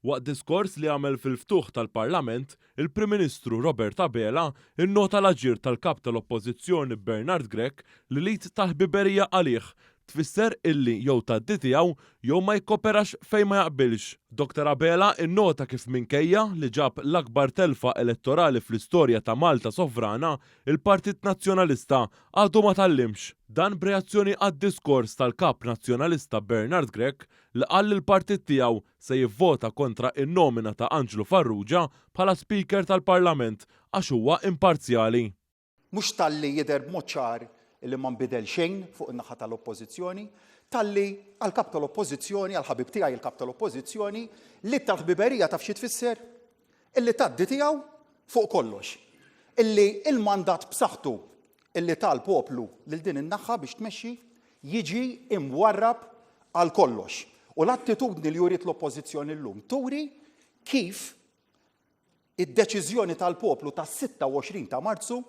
Waqt diskors li għamel fil-ftuħ tal-Parlament, il-Prim Ministru Robert Abela innota l-aġir tal-kap tal-Oppożizzjoni Bernard Grech li lit tal-ħbiberija għalih tfisser illi jew tgħaddi tiegħu jew ma jikkoperax fejn ma jaqbilx. Dr. Abela innota kif minkejja li ġab l-akbar telfa elettorali fl-istorja ta' Malta sovrana, il-Partit Nazzjonalista għadu ma tallimx. Dan b'reazzjoni għad-diskors tal-kap nazzjonalista Bernard Grech li qal li l-partit tiegħu se jivvota kontra in-nomina ta' Anġlu Farrugia bħala Speaker tal-Parlament għax huwa imparzjali. Mhux talli jidher b'mod ċar li ma nbidel xejn fuq in-naħa tal-Oppożizzjoni, talli għall-kap tal-Oppożizzjoni, għall-ħabib tiegħi il-kap tal-Oppożizzjoni, li tal-ħbiberija taf xi tfisser? Illi tgħaddi tiegħu fuq kollox. Illi il-mandat b'saħħtu illi tal-poplu lil din in-naħa biex tmexxi jiġi imwarrab għal kollox. U l-attitudni li jurid l-Oppożizzjoni llum turi kif id-deċiżjoni tal-poplu tas-26 ta' Marzu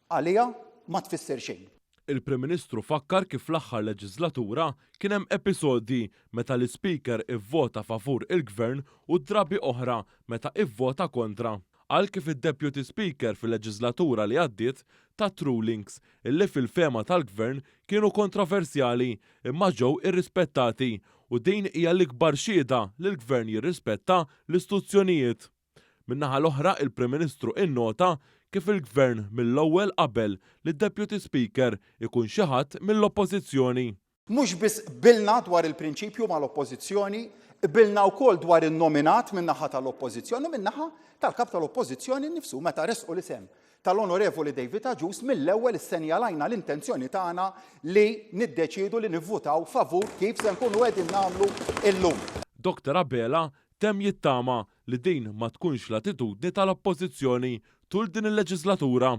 għaliha ma tfisser xejn. Il-Prim Ministru fakkar kif fl-aħħar leġislatura kien hemm episodji meta l-Speaker ivvota favur il-Gvern u drabi oħra meta ivvota kontra. Għal kif id-Deputy Speaker fil-leġislatura li għaddiet tat rulings illi fil-fema tal-Gvern kienu kontroversjali imma ġew irrispettati u din hija l-ikbar xhieda li l-Gvern jirrispetta l-istituzzjonijiet. Min-naħa l-oħra il-Prim Ministru innota kif il-Gvern mill-ewwel qabel li d-Deputy Speaker ikun xi ħadd mill-Oppożizzjoni. Mhux biss bilna dwar il-prinċipju mal-Oppożizzjoni, bilna wkoll dwar in-nominat min-naħa tal-Oppożizzjoni u min-naħa tal-kap tal-Oppożizzjoni nnifsu meta resqu l-isem tal-Onorevoli David Agius mill-ewwel issenjalajna l-intenzjoni tagħna li niddeċiedu li nivvutaw favur kif se nkunu qegħdin nagħmlu llum. Dr. Abela temm jittama li din ma tkunx l-attitudni tal-Oppożizzjoni tul din il-leġislatura.